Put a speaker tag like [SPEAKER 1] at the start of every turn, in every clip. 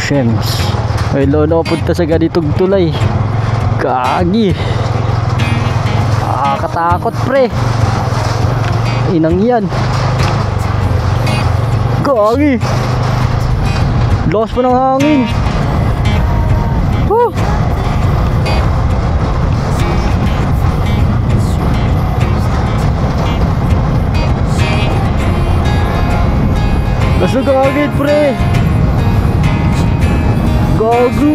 [SPEAKER 1] Shems. Ay lolo, punta sa ganitong tulay. Gagi. Katakot pre. Inang yan. Gagi. Lakas pa ng hangin. Woo. Lasag agad pre. Gago.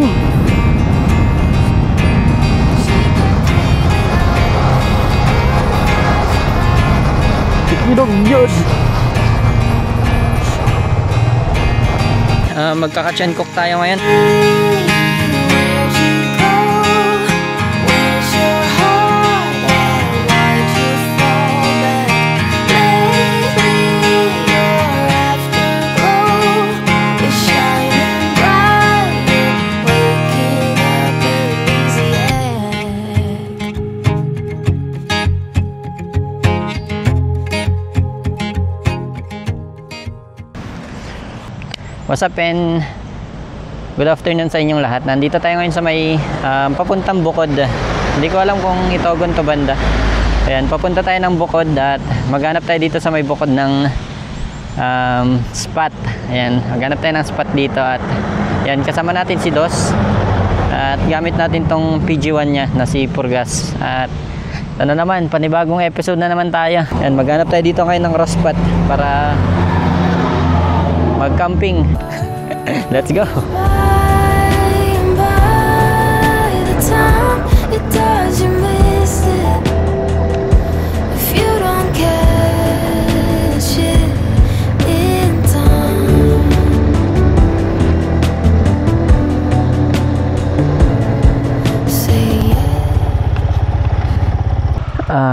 [SPEAKER 1] Tikidog yun. Magkaka-chan cook tayo ngayon. What's up and good afternoon sa inyong lahat. Nandito tayo ngayon sa may papuntang bukod. Hindi ko alam kung Itogon to banda. Ayan, papunta tayo ng bukod at maghanap tayo dito sa may bukod ng spot. Ayan, maghanap tayo ng spot dito at ayan, kasama natin si Dos at gamit natin tong PG1 nya na si Purgas. At ano naman, panibagong episode na naman tayo. Ayan, maghanap tayo dito ngayon ng raw spot para mag-camping. Let's go.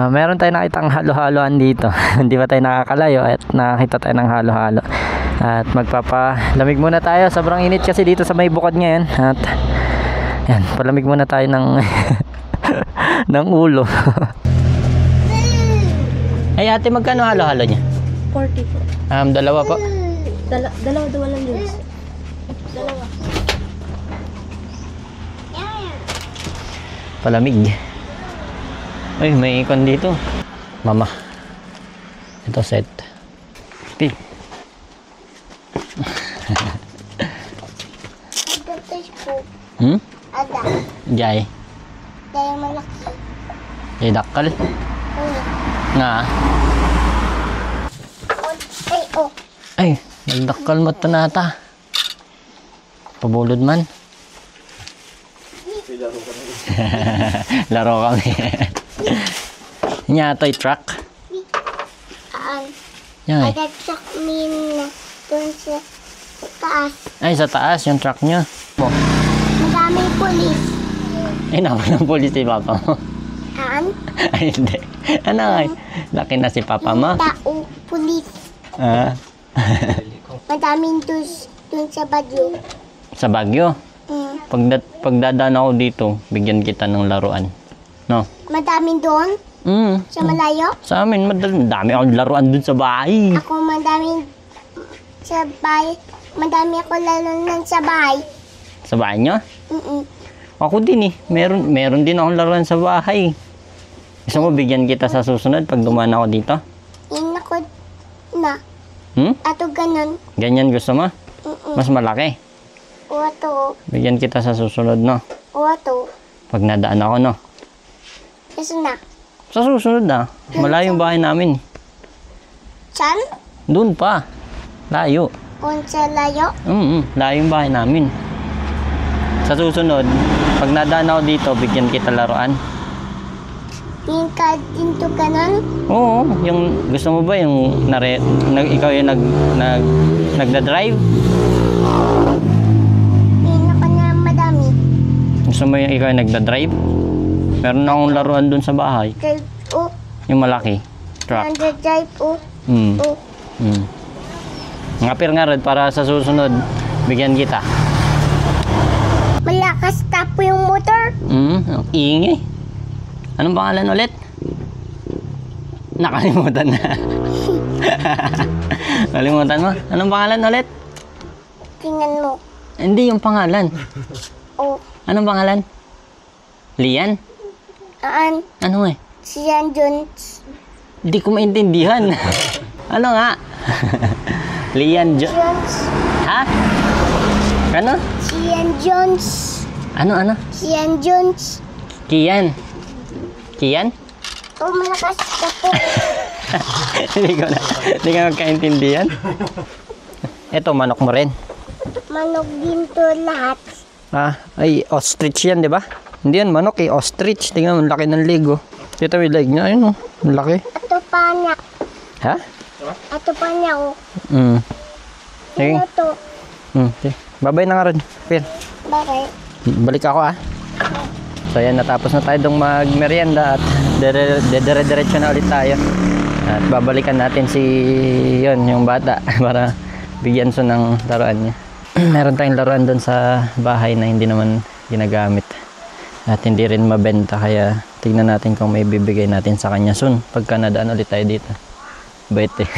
[SPEAKER 1] Meron tayo nakitang halo-haloan dito. Hindi pa tayo nakakalayo at nakakita tayo ng halo-halo. At magpapalamig muna tayo. Sobrang init kasi dito sa may bukod ngayon. At yan, palamig muna tayo ng ng ulo. Ay ate, magkano halo-halo niya?
[SPEAKER 2] 40 po.
[SPEAKER 1] Dalawa po.
[SPEAKER 2] Dalawa lang yun. Dalawa.
[SPEAKER 1] Palamig. Ay, may ikon dito. Mama. Ito set. Pi.
[SPEAKER 2] Ada.
[SPEAKER 1] Jay.
[SPEAKER 2] Dahil malaki.
[SPEAKER 1] Jay dakal. Nga.
[SPEAKER 2] Ay, oh.
[SPEAKER 1] Ay, nagdakal mo ito nata. Pabulod man. Laro kami. Nya toy truck. Yan.
[SPEAKER 2] Ada truck min doon sa taas.
[SPEAKER 1] Ay, sa taas yung truck niya.
[SPEAKER 2] Madaming pulis.
[SPEAKER 1] Ay, naman ng pulis si papa mo. Ay, hindi. Ano nga? Laki na si papa mo.
[SPEAKER 2] Tao, pulis. Madaming doon sa Baguio.
[SPEAKER 1] Sa Baguio? Pagdadaan ako dito, bigyan kita ng laruan. No?
[SPEAKER 2] Madaming doon? Sa malayo?
[SPEAKER 1] Sa amin, madami akong laruan dun sa bahay.
[SPEAKER 2] Ako madaming sa bahay. Madami ako laruan sa bahay.
[SPEAKER 1] Sa bahay nyo? Ako din eh. Meron din akong laruan sa bahay. Gusto mo bigyan kita sa susunod pag dumaan ako dito?
[SPEAKER 2] Ako na. Ato ganun.
[SPEAKER 1] Ganyan gusto mo? Mas malaki.
[SPEAKER 2] Oto.
[SPEAKER 1] Bigyan kita sa susunod, no?
[SPEAKER 2] Oto.
[SPEAKER 1] Pag nadaan ako, no?
[SPEAKER 2] Kasi na.
[SPEAKER 1] Sa susunod na. Malayo yung bahay namin.
[SPEAKER 2] Saan?
[SPEAKER 1] Doon pa. Layo.
[SPEAKER 2] Kung sa layo?
[SPEAKER 1] Layo yung bahay namin. Sa susunod, pag nadaan ako dito, bigyan kita laruan.
[SPEAKER 2] Yung ka dito ganun?
[SPEAKER 1] Oo, yung gusto mo ba yung ikaw yung nagda-drive?
[SPEAKER 2] Yung ako na madami.
[SPEAKER 1] Gusto mo yung ikaw yung nagda-drive? Meron akong laruan dun sa bahay.
[SPEAKER 2] Drive, oh.
[SPEAKER 1] Yung malaki. Truck.
[SPEAKER 2] Nanda-drive, oh. Oh.
[SPEAKER 1] Ngapir nga rin para sa susunod, bigyan kita.
[SPEAKER 2] Malakas tapo yung motor.
[SPEAKER 1] Ingay. Anong pangalan ulit? Nakalimutan na. Nakalimutan mo? Anong pangalan ulit?
[SPEAKER 2] Tingnan mo.
[SPEAKER 1] Hindi yung pangalan.
[SPEAKER 2] O,
[SPEAKER 1] Anong pangalan? Lian? Ano eh?
[SPEAKER 2] si Jan Jones.
[SPEAKER 1] Hindi ko maintindihan. Ano nga? Lian
[SPEAKER 2] Jones.
[SPEAKER 1] Ha? Ano?
[SPEAKER 2] Si Jan Jones.
[SPEAKER 1] Ano?
[SPEAKER 2] Si Jan Jones.
[SPEAKER 1] Kian? Kian?
[SPEAKER 2] O, malakas ka po.
[SPEAKER 1] Hindi ka magkaintindihan. Ito, manok mo rin.
[SPEAKER 2] Manok din to lahat.
[SPEAKER 1] Ay, ostrich yan, di ba? Hindi yan, manok eh, ostrich. Tingnan mo, ang laki ng leg, oh. Ito yung leg niya, ayun, oh. Ang laki.
[SPEAKER 2] Ito pa niya.
[SPEAKER 1] Ha?
[SPEAKER 2] Ito pa niya, o.
[SPEAKER 1] Sige.
[SPEAKER 2] Ano to?
[SPEAKER 1] Okay. Babay na nga rin. Phil.
[SPEAKER 2] Bakit?
[SPEAKER 1] Balik ako, So, ayan, natapos na tayo dong magmerienda at dire-diretso na ulit tayo. At babalikan natin yung bata para bigyan siya ng laruan niya. Meron tayong laruan doon sa bahay na hindi naman ginagamit at hindi rin mabenta, kaya tignan natin kung may bibigay natin sa kanya soon pagka nadaan ulit tayo dito. Bait eh.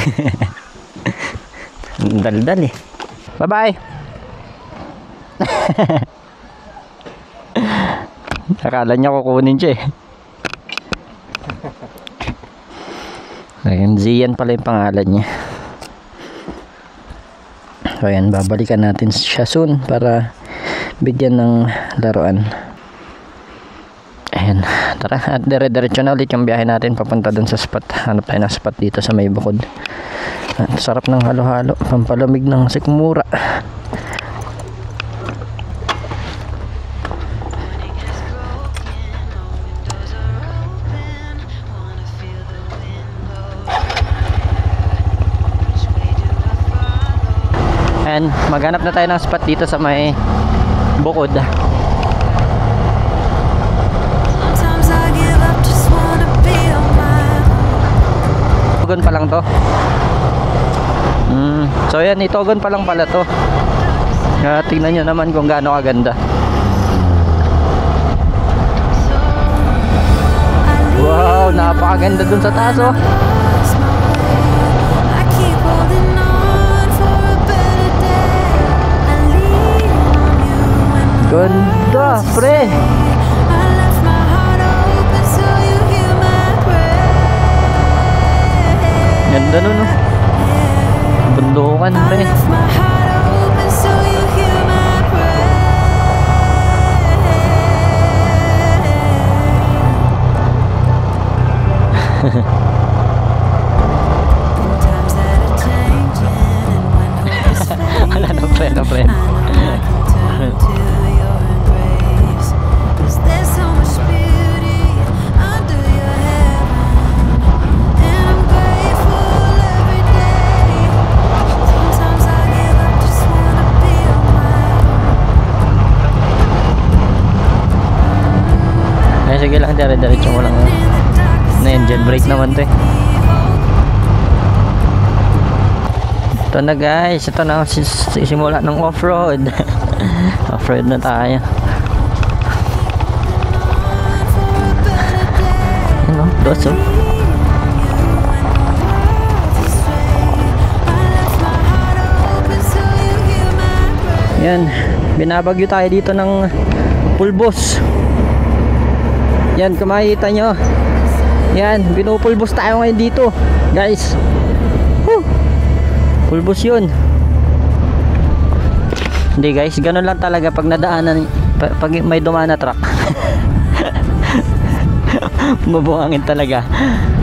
[SPEAKER 1] Daldal eh. Bye bye. Akala niya kukunin siya eh. Ayun, Zian pala yung pangalan niya. So ayan, babalikan natin siya soon para bigyan ng laruan. Ayan, tara, at dire-diretso na ulit yung biyahe natin papunta dun sa spot. Hanap tayo ng spot dito sa may bukod. At sarap ng halo-halo, pampalamig ng sikmura. And maghanap na tayo ng spot dito sa may bukod. Itogon pa lang to. So yan, itogon pa lang pala to. Tingnan nyo naman kung gaano kaganda. Wow, napakaganda dun sa taas, oh. Ganda, pre. Ganda nun, oh. Bundukan, pre. Ano, pre. Sige lang, dire-diretso mo lang. Na yun, jailbreak naman to eh. Ito na guys, ito na simula ng off-road. Off-road na tayo. Ano, doso. Yan, binabagyo tayo dito ng pulbos. Yan, kung makikita nyo, yan, binupulbos tayo ngayon dito guys. Pulbos yun. Hindi guys, ganun lang talaga pag nadaanan, pag may dumaan na truck. Mabuhangin talaga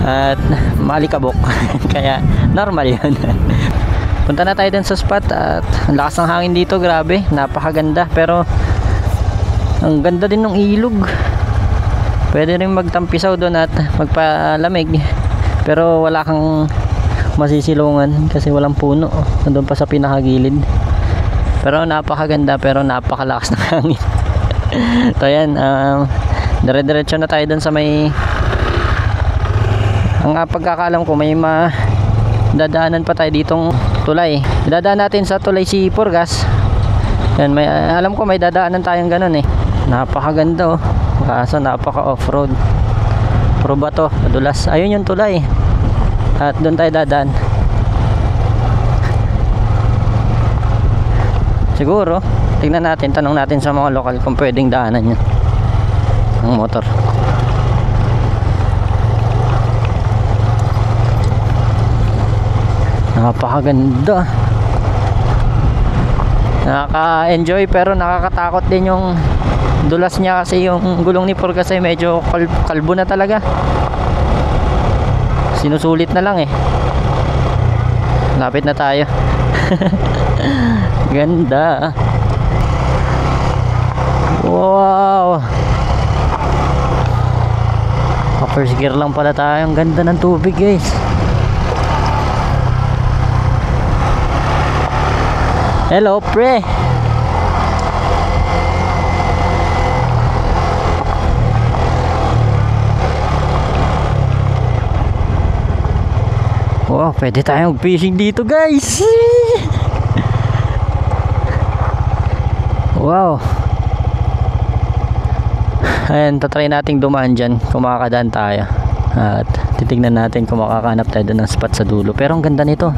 [SPEAKER 1] at malikabok. Kaya normal yun. Punta na tayo dun sa spot at ang lakas ng hangin dito, grabe, napakaganda. Pero ang ganda din ng ilog. Pwede rin magtampisaw doon at magpalamig, pero wala kang masisilungan kasi walang puno. Nandun pa sa pinakagilid. Pero napakaganda, pero napakalakas ng hangin. So yan, dire-diretso na tayo doon sa may, ang pagkakalam ko may dadaanan pa tayo ditong tulay. Dadaan natin sa tulay si Purgas. Yan, alam ko may dadaanan tayong ganun eh. Napakaganda, oh. Kaso napaka off-road. Puro bato, madulas. Ayun yung tulay. At doon tayo dadaan. Siguro, tingnan natin, tanong natin sa mga lokal kung pwedeng daanan yun ang motor. Napakaganda. Nakaka-enjoy pero nakakatakot din yung dulas niya kasi yung gulong ni Por kasi medyo kalbo na talaga. Sinusulit na lang eh. Lapit na tayo. Ganda. Wow. Upper gear lang pala tayo. Ang ganda ng tubig guys. Hello pre. Wow, pwede tayong fishing dito guys. Wow. Ayan, tatry nating dumaan dyan kung makakadaan tayo. At titignan natin kung makakahanap tayo ng spot sa dulo. Pero ang ganda nito.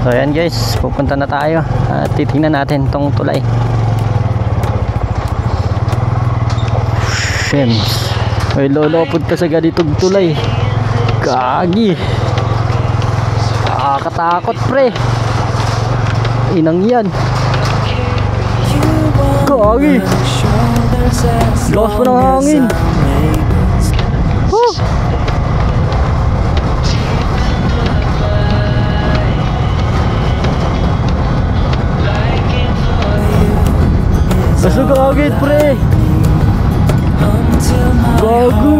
[SPEAKER 1] So ayan guys, pupunta na tayo at titingnan natin tong tulay. Shems. Ay lolopod ka sa ganitong tulay. Gagi. Nakakatakot pre. Inang yan. Gagi. Lakas pa ng hangin. Basta kagit pre. Gago.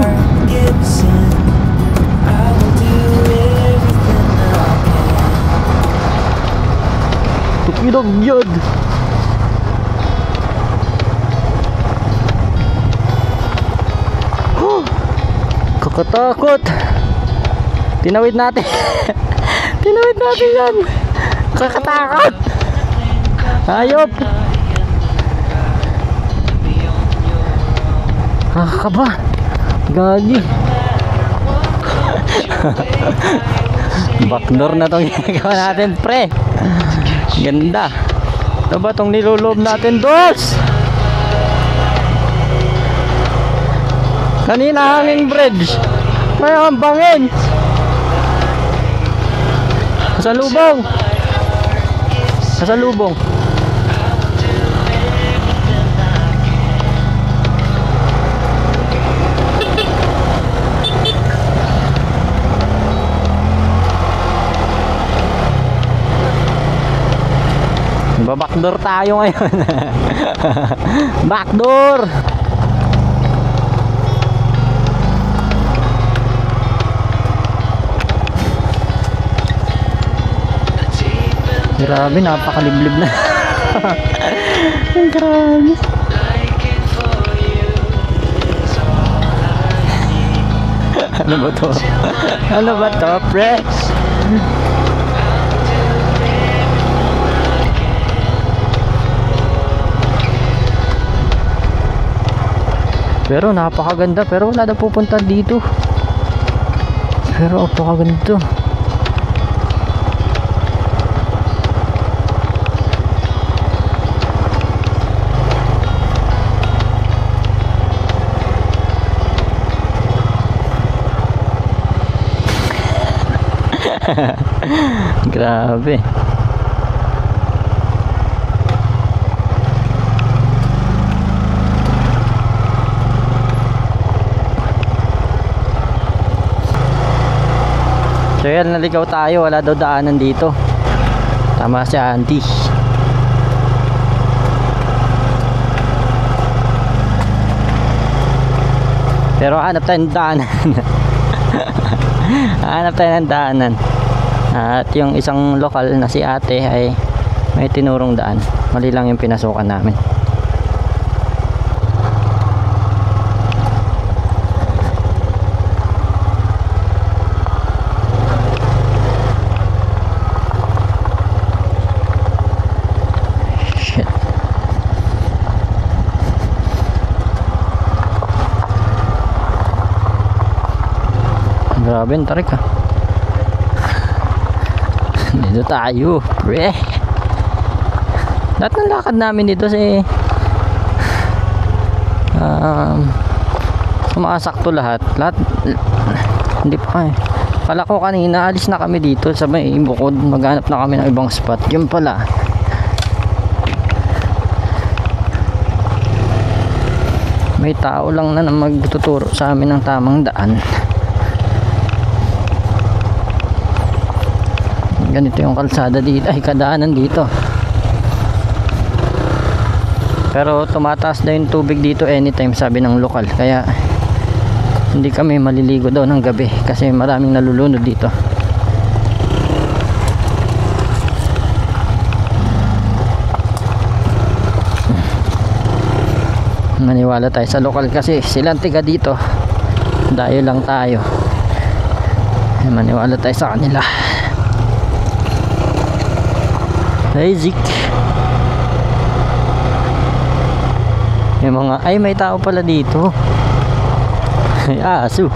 [SPEAKER 1] Tukinag yan. Kakatakot. Tinawid natin. Tinawid natin yan. Kakatakot. Ayop. Nakakaba. Gagi. Backdoor na tong ginagawa natin pre. Ganda. Ito ba tong nilulob natin dos? Kanina hanging bridge. Ngayon bangin. Kasalubong. Kasalubong. Backdoor tayo ngayon. Backdoor. Grabe, napakaliblib na. Grabe. Ano ba to? Ano ba to, pre? Pero napakaganda, pero wala na pupunta dito. Pero napakaganda. Grabe. So yan, naligaw tayo, wala daw daanan dito. Tama si auntie. Pero hanap tayo ng daanan. Hanap tayo ng daanan. At yung isang lokal na si ate ay may tinurong daan. Mali lang yung pinasukan namin. Grabe yung tarik, ha. Dito tayo, pre. Lahat ng lakad namin dito sumakasakto lahat. Hindi pa eh. Kala ko kanina alis na kami dito sa may bukod, maghanap na kami ng ibang spot. Yun pala, may tao lang na magtuturo sa amin ng tamang daan. Ganito yung kalsada dito, ay kadaanan dito. Pero tumataas na yung tubig dito anytime, sabi ng lokal. Kaya hindi kami maliligo daw ng gabi kasi maraming nalulunod dito. Maniwala tayo sa lokal kasi silang tiga dito, dayo lang tayo. Maniwala tayo sa kanila. Hey Zik, may tao pala dito. Ay aso.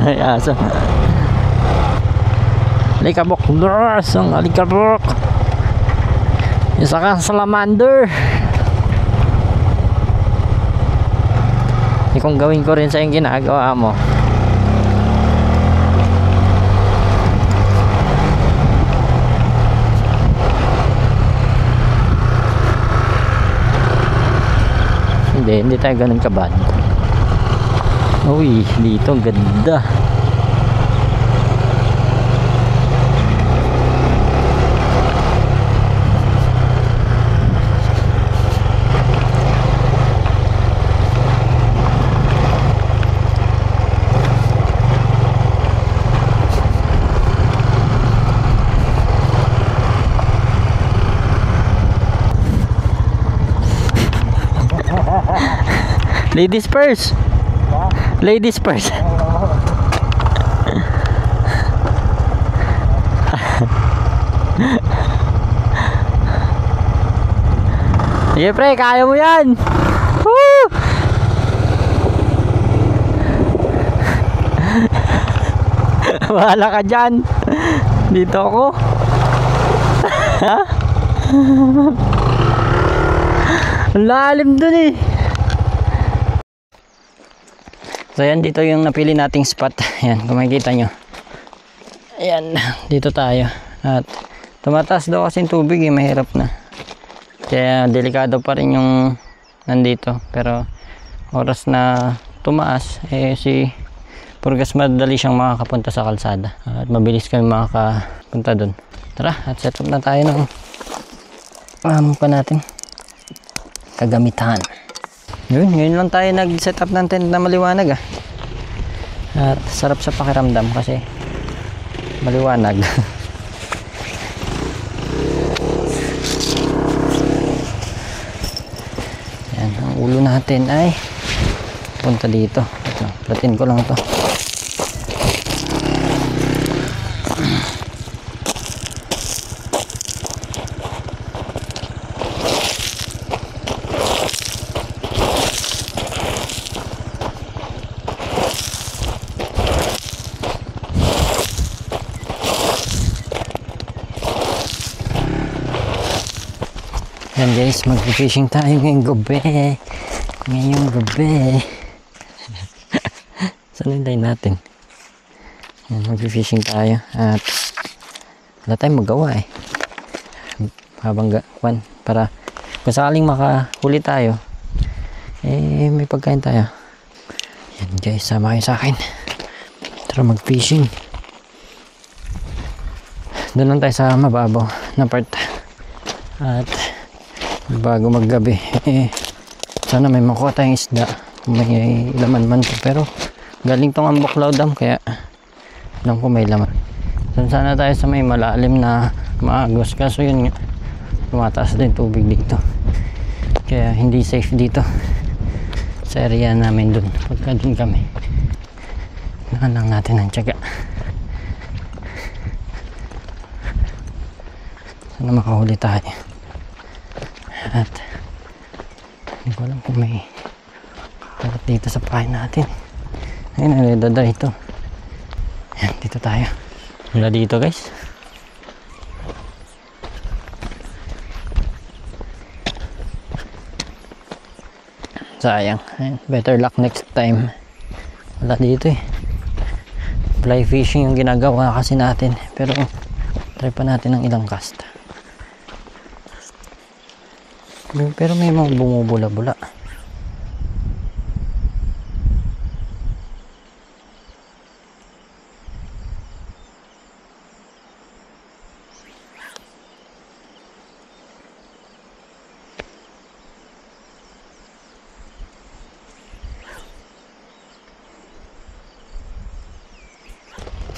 [SPEAKER 1] Ay aso. Alikabok, ang alikabok. Isa kang salamander. Kung gawin ko rin sa yung ginagawa mo. Hindi tayo ganun kabad. Uy, dito ang ganda. Ladies first. Ladies first. Sige pre, kaya mo yan. Woo! Bahala ka dyan. Dito ako. Ang lalim dun eh. So yan, dito yung napili nating spot. Yan, kung makikita nyo. Ayan, dito tayo. At tumataas daw kasi yung tubig eh, mahirap na. Kaya delikado pa rin yung nandito. Pero oras na tumaas, si Purgas madali siyang makakapunta sa kalsada. At mabilis kami makakapunta dun. Tara, at set up na tayo ng pa natin kagamitan. Ngayon lang tayo nag-set up ng tent na maliwanag ah. At sarap sa pakiramdam kasi maliwanag. Yan, ang ulo natin ay punta dito. Ito, platin ko lang to. Yan guys, mag-fishing tayo ngayong gabi. Ngayong gabi. Saan yung line natin? Yan, mag-fishing tayo. At wala tayong magawa eh. Habang para kung sakaling makahuli tayo, eh may pagkain tayo. Yan guys, sama kayo sa akin. Tara mag-fishing. Doon lang tayo sa mababaw na part. At bago maggabi sana may makuha tayong isda, may laman man to, pero galing tong Amboklaw Dam kaya alam ko may laman. Sana tayo sa may malalim na maagos, kaso yun nga tumataas din tubig dito kaya hindi safe dito sa area namin. Dun pagka dun kami lang natin ang tiyaga, sana makahuli tayo. At Hindi ko alam kung may kalat dito sa pahay natin. Ayun, nadada ito. Ayan, dito tayo. Wala dito guys. Sayang. Ayun, better luck next time. Wala dito eh. Fly fishing yung ginagawa kasi natin. Pero try pa natin ng ilang cast. Pero may mga bumubula-bula.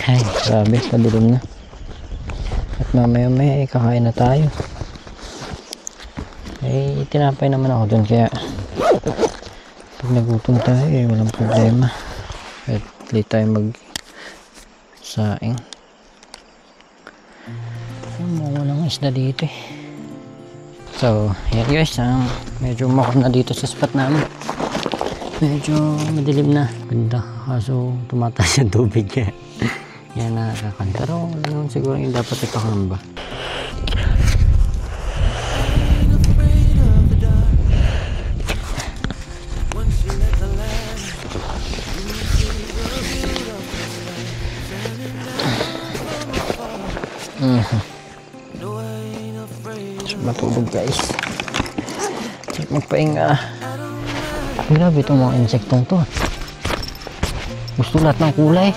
[SPEAKER 1] Ay, grabe, padilim na. At mamaya kakain na tayo. Eh, tinapay naman ako dun, kaya pag nagutom tayo, eh, walang problema. At late tayo mag-saing. Walang isda dito eh. So, yan guys, medyo makot na dito sa spot namin. Medyo madilim na. Ganda, kaso tumataas yung tubig eh. Yan nakakakan. Pero ano siguro yung dapat ipakamba. Matulog guys. Check magpahinga. Grabe itong mga insektong to. Gusto lahat ng kulay.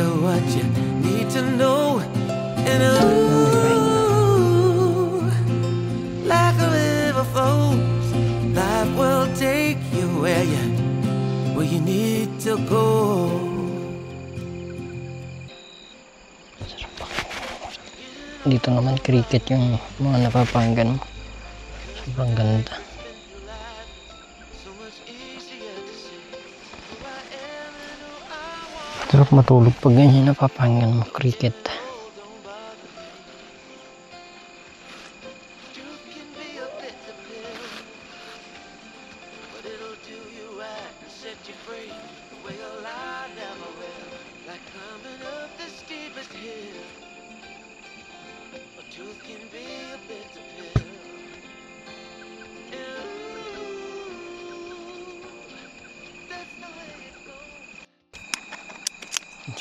[SPEAKER 3] What you need to know, and ooh, like a river flows, life will take you where you need to go.
[SPEAKER 1] Dito naman cricket yung mga napapanggan mo. Sobrang ganda. Sarap matulog pag ganyan napapanggan mo cricket.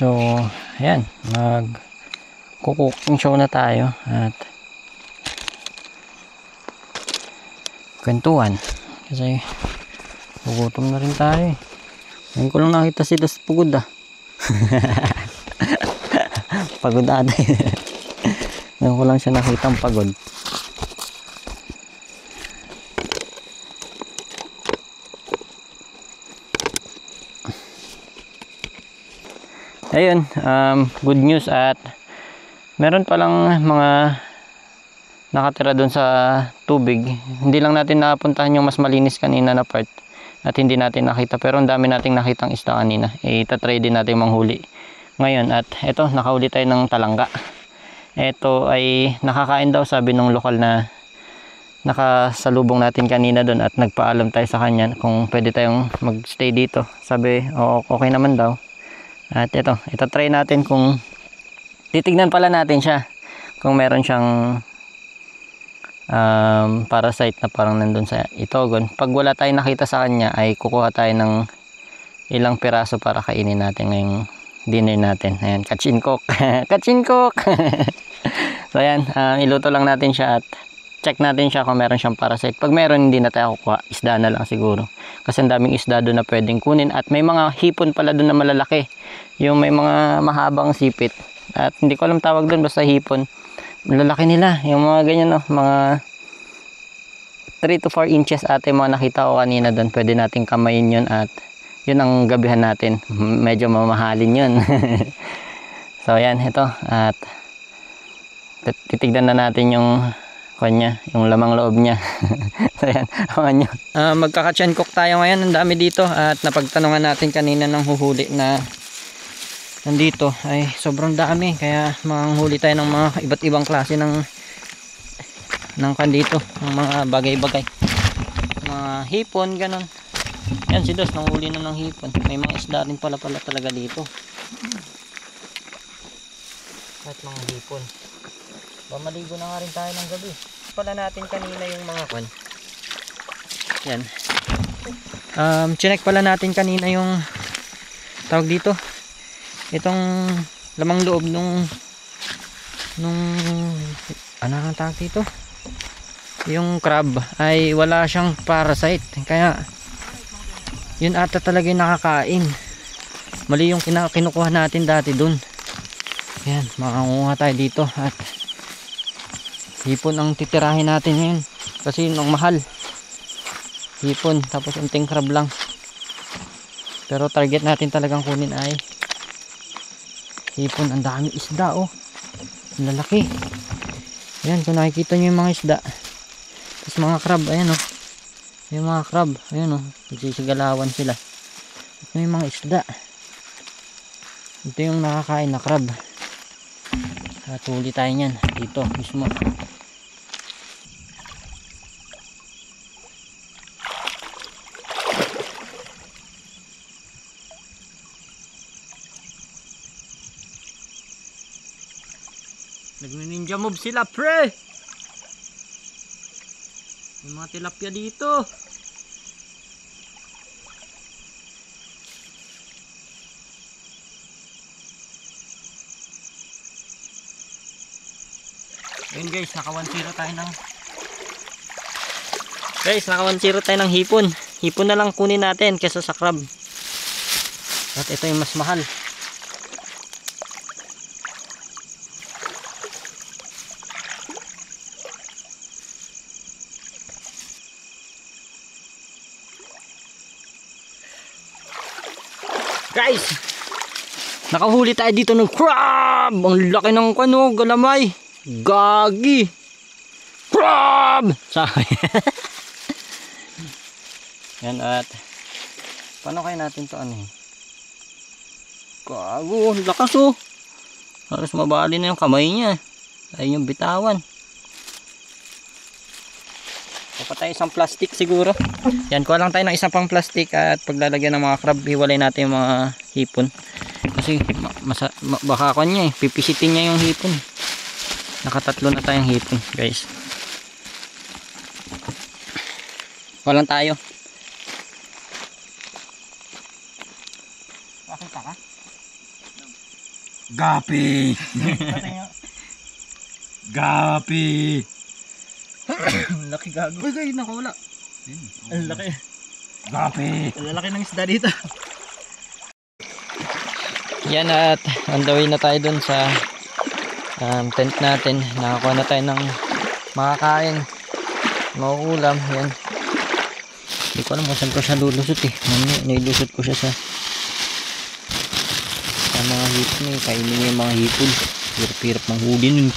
[SPEAKER 1] So, ayan, mag-cooking show na tayo at kwentuhan kasi gugutom na rin tayo eh. Ngayon ko lang nakita si Dos pagod ah. Pagod ata eh. Ngayon ko lang siya nakitang pagod. Ayun, good news at meron palang mga nakatira doon sa tubig. Hindi lang natin napuntahan yung mas malinis kanina na part at hindi natin nakita, pero ang dami nating nakitang isda kanina. Itatry din natin manghuli ngayon at eto, nakahuli tayo ng talangga. Ito ay nakakain daw, sabi nung lokal na nakasalubong natin kanina doon at nagpaalam tayo sa kanya kung pwede tayong magstay dito. Sabi, okay naman daw. At ito try natin kung titignan pala natin siya kung meron siyang parasite na parang nandun sa itogon. Pag wala tayong nakita sa kanya ay kukuha tayo ng ilang piraso para kainin natin ngayong dinner natin. Ayan, kachin cook. Kachin cook. So ayan, iluto lang natin siya at check natin siya kung meron siyang parasite. Pag meron, hindi na tayo kukuha, isda na lang siguro. Kasi ang daming isda doon na pwedeng kunin. At may mga hipon pala doon na malalaki. Yung may mga mahabang sipit. At hindi ko alam tawag doon, basta hipon. Malalaki nila. Yung mga ganyan, no? Mga 3 to 4 inches ate mga nakita ko kanina doon. Pwede nating kamayin yun at yun ang gabihan natin. Medyo mamahalin yun. So, ayan, ito. At titignan na natin yung kanya, yung lamang loob niya. So yan, abangan nyo. Magkaka-chain cook tayo ngayon, ang dami dito. At napagtanungan natin kanina ng huhuli na nandito ay sobrang dami. Kaya manghuli tayo ng mga iba't ibang klase ng kandito, ng mga bagay-bagay. Mga hipon, ganon. Yan si Dos, nanghuli na ng hipon. May mga isda rin pala talaga dito. At mga hipon. Maligo na nga rin tayo ng gabi. Pala natin kanina yung mga kwan. Yan. Chinek pala natin kanina yung tawag dito. Itong lamang loob nung ano ang tawag dito? Yung crab ay wala siyang parasite. Kaya yun ata talaga yung nakakain. Mali yung kinukuha natin dati dun. Yan, makanguha tayo dito at hipon ang titirahin natin ngayon kasi yun ang mahal. Hipon tapos unting crab lang, pero target natin talagang kunin ay hipon. Ang dami isda, oh, ang lalaki. Ayan, kung nakikita nyo yung mga isda, tapos mga crab, ayan oh, yung mga crab, ayan oh, nagsisigalawan sila. Ito yung mga isda, ito yung nakakain na crab. At huli tayo nyan dito mismo. Nagni-ninja move sila, pre. May mga tilapia dito. Ayun guys, naka 1-0 tayo ng naka 1-0 tayo ng hipon. Hipon na lang kunin natin kesa sa crab. At ito yung mas mahal. Guys, nakahuli tayo dito ng crab. Ang laki ng kano, galamay. Gagi crab. Sabi. Yan, at paano kaya natin to ano eh? Gago, lakas oh. Halos mabali na yung kamay niya. Ayun yung bitawan. Papatay isang plastic siguro. Yan, kuha lang tayo ng isang pang plastic at paglalagyan ng mga crab, hiwalay natin yung mga hipon. Kasi baka ako niya eh, pipisitin niya yung hipon. Nakatatlo na tayong hipon, guys. Kuha lang tayo. Pakita ka? Gapi! Gapi! Laki gago. Uy, guys, nakawala. Ang laki. Gapi! Ang laki ng isda dito. Yan, at on the way na tayo dun sa tent natin. Nakakuha na tayo ng makakain, mauulam. Yan, hindi ko alam kung saan ko siya lulusot eh. Nilusot ko siya sa mga hipon eh. Kainin niya yung mga hipon. Hirap-hirap ng huli nun.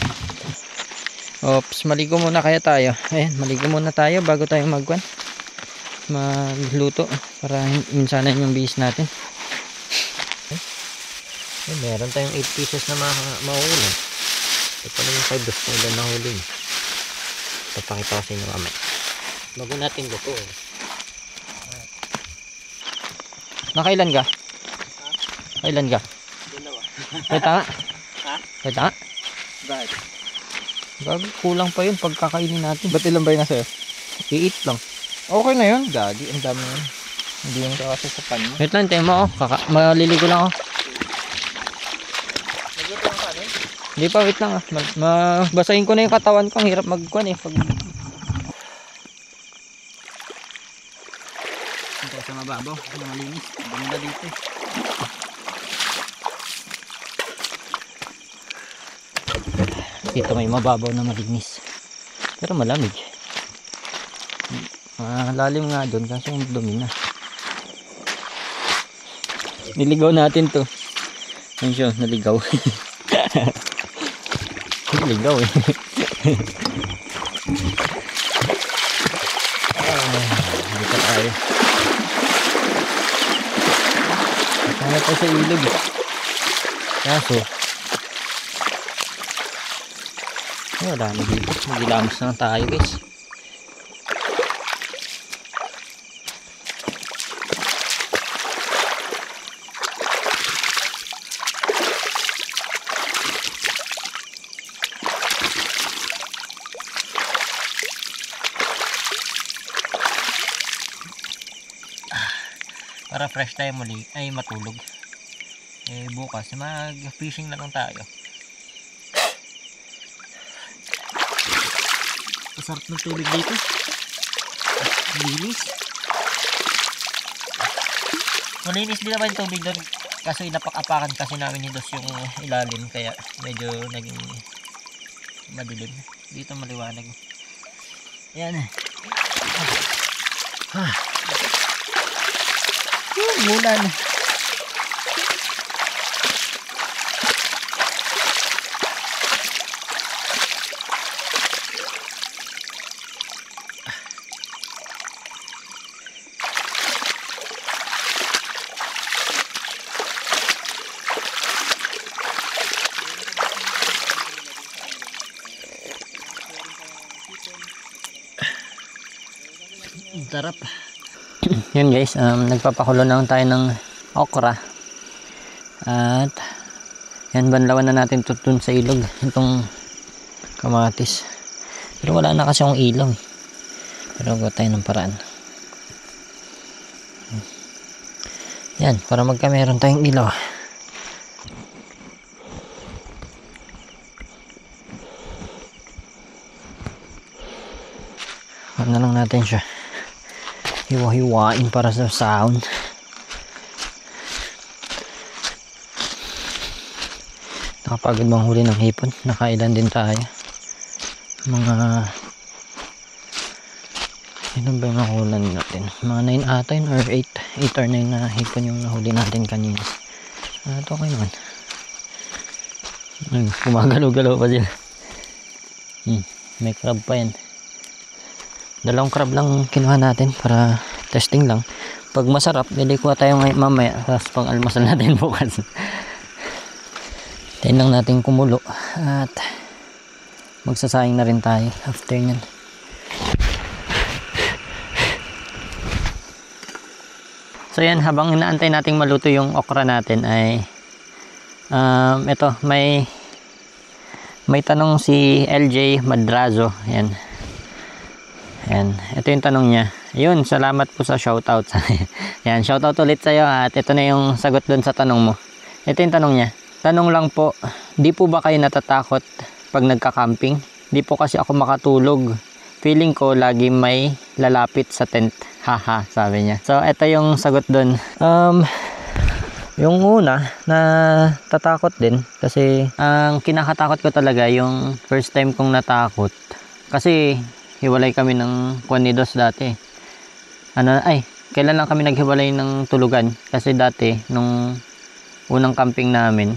[SPEAKER 1] Oops, maligo muna kaya tayo. Ayan, maligo muna tayo bago tayo magluto para minsanan yung bihis natin. Okay. Meron tayong 8 pieces na mauulam. Ito pala yung 5 dos na ilan na huli. Papakita ko sa inyo mamaya bago natin luto eh. Nakailan ka? Kailan ka? Pwede nga? Pwede nga? Bakit? Gagi, kulang pa yun pagkakainin natin. Ba't ilan ba yun na sa'yo? 8 lang. Okay na yun, gagi. Ang dami yun. Hindi yung kakasa sa pan mo. Wait lang, tayo mo. Maliligo lang ako. Nagluto lang ka rin? Hindi pa, wait lang. Basahin ko na yung katawan ko. Ang hirap magkuhan eh. Ito sa mababaw. Malinis. Ganda dito eh. Dito may mababaw na malinis. Pero malamig. Lalim nga doon kasi dumi na. Niligaw natin to. Ayun siya, naligaw. Naligaw eh. Dito tayo. Kaya tayo sa ilog eh. Kaso wala na dito. Magilamos na lang tayo guys. Para fresh tayo muli ay matulog. Bukas mag fishing na lang tayo. Masarap ng tubig dito. Linis. Malinis din naman yung tubig doon. Kaso inapak-apakan kasi namin ni Dos yung ilalim. Kaya medyo naging madilim. Dito maliwanag. Ayan. Mulan. Sarap. Yun guys, nagpapakulo na tayo ng okra. At yan, banlawan na natin ito dun sa ilog, itong kamatis. Pero wala na kasi yung ilaw eh. Pero gawa tayo ng paraan. Yan, para magkameron tayong ilaw. Huwag na lang natin siya hiwa-hiwain para sa sound. Nakapagod manghuli ng hipon. Nakailan din tayo. Mga ilan ba yung nakulan natin? Mga 9 ata yun or 8 or 9 na hipon yung nahuli natin kanina. Ito okay naman. Gumagalaw-galaw pa sila. May crab pa yan. Dalawang crab lang kinuha natin para testing lang. Pag masarap, lilikuha tayo ngayon mamaya. Tapos pang almasal natin bukas. Tayo lang natin kumulo. At magsasayang na rin tayo after nyan. So yan, habang inaantay nating maluto yung okra natin ay ito, may tanong si LJ Madrazo. Yan. Yan, ito yung tanong niya. Yun, salamat po sa shoutout. Yan, shoutout ulit sa'yo at ito na yung sagot dun sa tanong mo. Ito yung tanong niya. Tanong lang po, di po ba kayo natatakot pag nagka-camping? Di po kasi ako makatulog. Feeling ko lagi may lalapit sa tent. Haha, sabi niya. So, ito yung sagot dun. Yung una, natatakot din. Kasi, ang kinakatakot ko talaga yung first time kong natakot. Kasi, hiwalay kami ng Kwanidos dati. Kailan lang kami naghiwalay ng tulugan? Kasi dati, nung unang camping namin,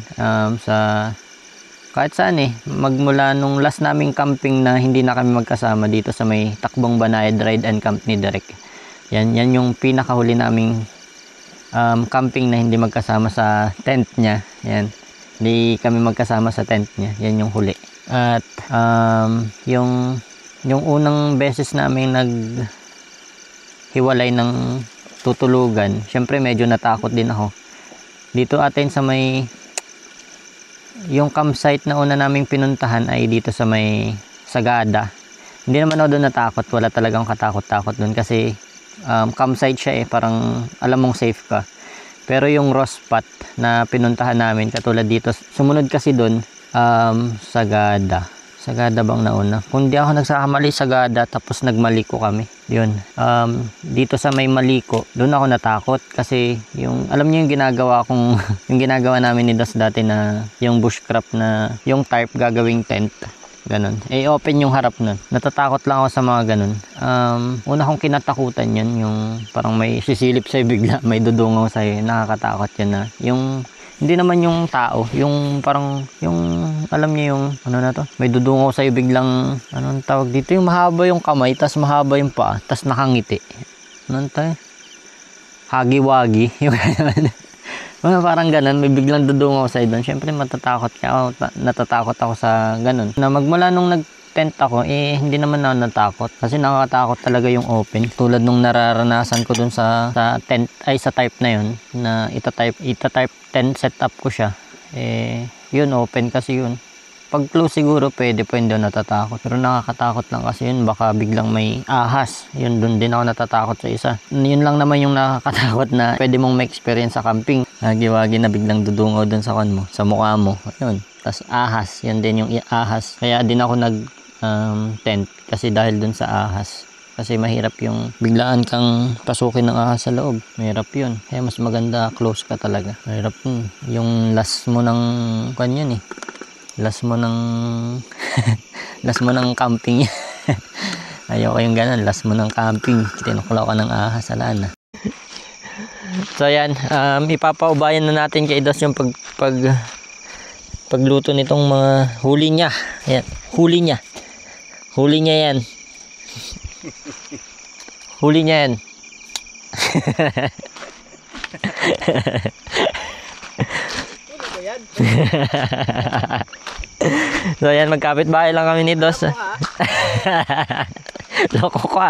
[SPEAKER 1] kahit saan magmula nung last naming camping na hindi na kami magkasama dito sa may Takbong Banayad Ride and Camp ni Derek. Yan yung pinakahuli naming camping na hindi magkasama sa tent niya. Yan. Hindi kami magkasama sa tent niya. Yan yung huli. At yung unang beses namin naghiwalay ng tutulugan, syempre medyo natakot din ako. Dito atin sa may yung campsite na una naming pinuntahan ay dito sa may Sagada. Hindi naman ako doon natakot, wala talagang katakot-takot doon kasi campsite siya parang alam mong safe ka. Pero yung Ross Spot na pinuntahan namin katulad dito, sumunod kasi doon Sagada bang nauna? Kung di ako nagsakamali, Sagada, tapos nagmaliko kami. Yun. Dito sa may Maliko, doon ako natakot. Kasi, alam niyo yung ginagawa yung ginagawa namin ni Dos dati na, yung bushcraft na, yung tarp gagawing tent. Ganon. Open yung harap nun. Natatakot lang ako sa mga ganon. Una kong kinatakutan yun, yung parang may sisilip sa'yo bigla, may dudungaw sa'yo. Nakakatakot yun na. Hindi naman yung tao, yung parang, yung, alam niyo yung, ano na to, may dudungaw sa'yo biglang, anong tawag dito, yung mahaba yung kamay, tas mahaba yung paa, tas nakangiti. Anong tayo? Hagi-wagi, yung gano'n. Parang ganun, may biglang dudungaw sa'yo doon. Siyempre matatakot ka, natatakot ako sa ganun. Na magmula nung nag-tent ako, hindi naman ako natakot. Kasi nakakatakot talaga yung open. Tulad nung nararanasan ko dun sa tent, ay sa type na yun, na ita-type tent setup ko siya. Yun, open kasi yun. Pag close siguro, pwede po hindi ako natatakot. Pero nakakatakot lang kasi yun, baka biglang may ahas. Yun, dun din ako natatakot sa isa. Yun lang naman yung nakakatakot na pwede mong ma-experience sa camping. Hagi-wagi na biglang dudungaw dun sa mo, sa mukha mo. Yun. Tas ahas, yun din yung ahas. Kaya din ako tent kasi dahil dun sa ahas. Kasi mahirap yung biglaan kang pasukin ng ahas sa loob. Mahirap yun. Kaya mas maganda close ka talaga. Mahirap yun. Yung last mo ng yun last mo ng camping. Ayoko yung ganun, last mo ng camping, tinuklaw ka ng ahas, ala na. So yan, ipapaubayan na natin kay Dos yung pagluto nitong mga huli niya. Yan, huli niya yan. Huli niya yan. So yan, magkapit bahay lang kami ni Dos. Loko ko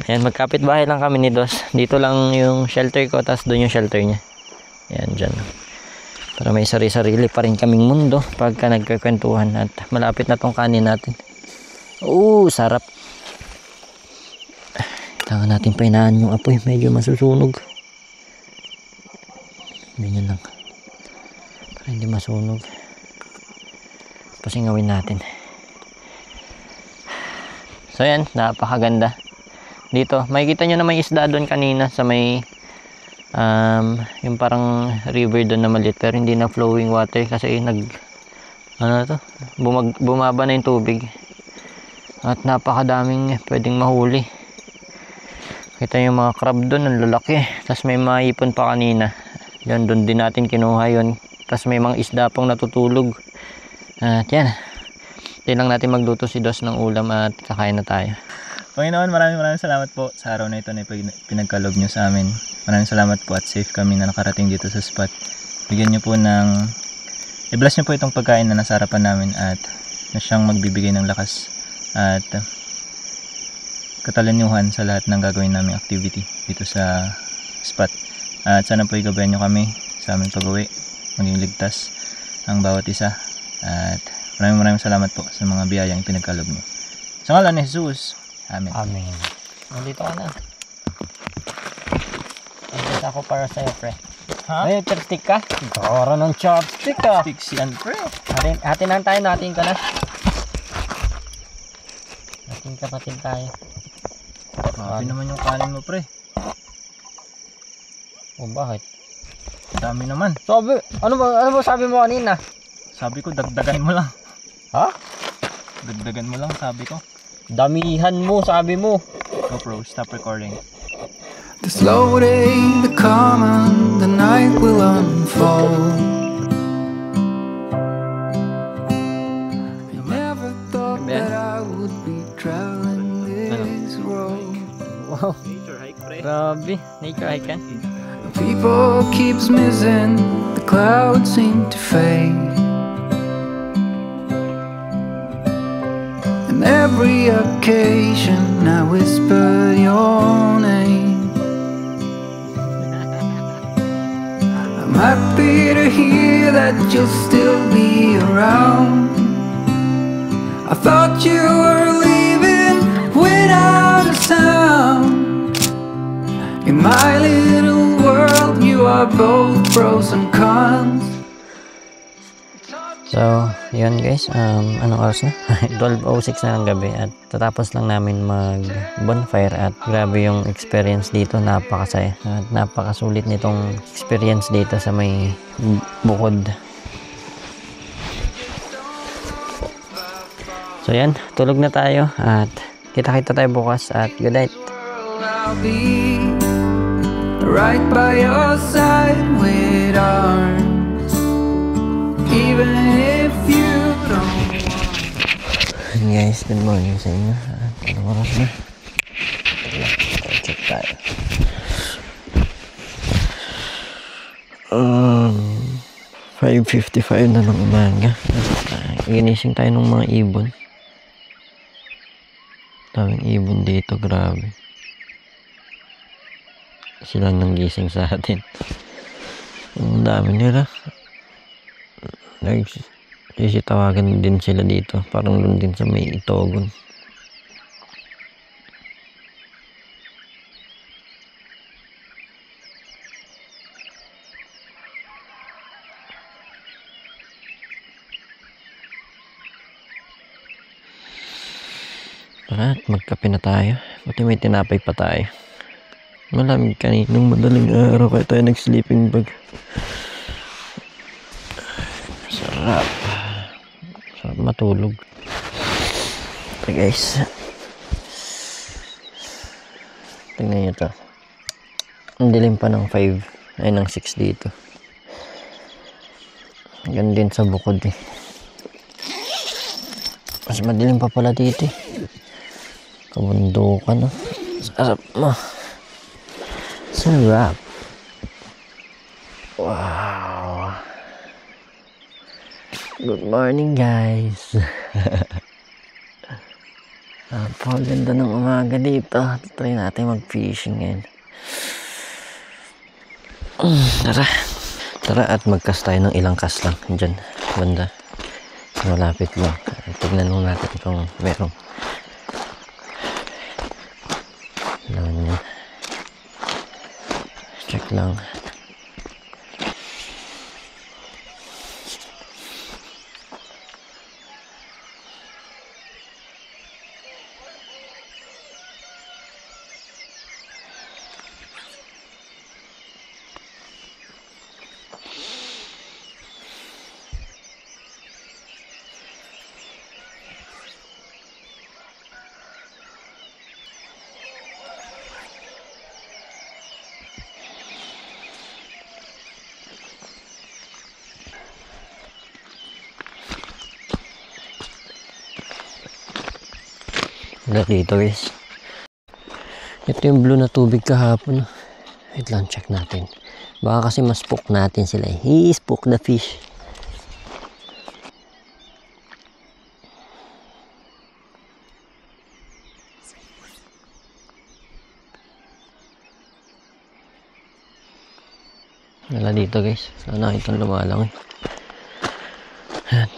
[SPEAKER 1] Ayan, magkapit bahay lang kami ni Dos. Dito lang yung shelter ko, tapos doon yung shelter niya. Ayan, dyan. Para may sarili pa rin kaming mundo pagka nagkakwentuhan. At malapit na tong kanin natin. Sarap. Kailangan natin painaan yung apoy, medyo masusunog. Ganyan lang. Para hindi masunog. Pasingawin natin. So yan, napakaganda. Dito, makikita nyo na may isda doon kanina sa may yung parang river doon na maliit, pero hindi na flowing water kasi bumaba na yung tubig. At napakadaming pwedeng mahuli. Kita yung mga crab doon, ang lalaki. Tapos may maipon pa kanina. Yan, doon din natin kinuha yun. Tapos may mga isda pang natutulog. At yan. Hindi lang natin magluto si Dos ng ulam at kakain na tayo.
[SPEAKER 4] Panginoon, maraming salamat po sa araw na ito na pinagkaloob nyo sa amin. Maraming salamat po at safe kami na nakarating dito sa spot. Bigyan nyo po i-bless nyo po itong pagkain na nasa harapan namin at na siyang magbibigay ng lakas at katalanyuhan sa lahat ng gagawin naming activity dito sa spot. At sana po igabayan nyo kami sa aming pag-uwi, maging ligtas ang bawat isa. At maraming salamat po sa mga biyayang pinagkaloob nyo. Sa ngalan ni Jesus, Amen.
[SPEAKER 1] Amen. Nandito ka na. Nandito ako para sa'yo, pre.
[SPEAKER 4] Ha?
[SPEAKER 1] Ay, chopstick ka? Gora ng chopstick ka.
[SPEAKER 4] Stick yan, pre.
[SPEAKER 1] Hatin lang tayo, natin ka na. Natin kapatid tayo.
[SPEAKER 4] Grabe naman yung kanin mo, pre.
[SPEAKER 1] Bakit?
[SPEAKER 4] Dami naman.
[SPEAKER 1] Ano ba sabi mo kanina?
[SPEAKER 4] Sabi ko, dagdagan mo lang.
[SPEAKER 1] Ha?
[SPEAKER 4] Dagdagan mo lang, sabi ko.
[SPEAKER 1] Damihan mo, sabi mo.
[SPEAKER 4] GoPro, stop recording.
[SPEAKER 3] The slow day, the calm, and the night will unfold. I never thought that I would be traveling this road.
[SPEAKER 1] Wow. Grabe, nature hike yan.
[SPEAKER 3] People keeps missing, the clouds seem to fade. And every occasion I whisper your name. I'm happy to hear that you'll still be around. I thought you were leaving without a sound. In my little world you are both pros and cons.
[SPEAKER 1] So, yun guys, anong oras na? 12:06 na ng gabi at tatapos lang namin mag bonfire at grabe yung experience dito, napakasaya at napakasulit nitong experience dito sa may bukod. So yan, tulog na tayo at kita-kita tayo bukas at good night.
[SPEAKER 3] I'll be right by your side with arms, even if you don't.
[SPEAKER 1] Guys, good morning sa inyo. Anong oras na? Check tayo. 5:55 na ng umaga. Ginising tayo ng mga ibon. Daming ibon dito, grabe. Sila nang gising sa atin. Ang dami nila. Sisitawagan din sila dito. Parang doon din sa may Itogon. At magkape na tayo. Buti may tinapay pa tayo. Malamig kaninang madaling araw kaya tayo nag-sleeping bag. Sarap. Sarap matulog. Okay guys. Tingnan nyo to. Ang dilim pa ng 5 ay ng 6 dito. Ganun din sa bukod eh. Mas madilim pa pala dito eh. Kabundukan no. Sarap mo. Sarap. Wow. Good morning guys. Napakaganda ng umaga dito. Try natin mag-fishing ngayon. Tara at mag-cast tayo ng ilang cast lang dyan banda. Malapit lang. Tignan mo natin kung merong lawan yan. Check lang. Wala dito guys. Ito yung blue na tubig kahapon. Wait lang, check natin. Baka kasi ma-spook natin sila. He spook the fish. Wala dito guys. Sana itong lumalang eh.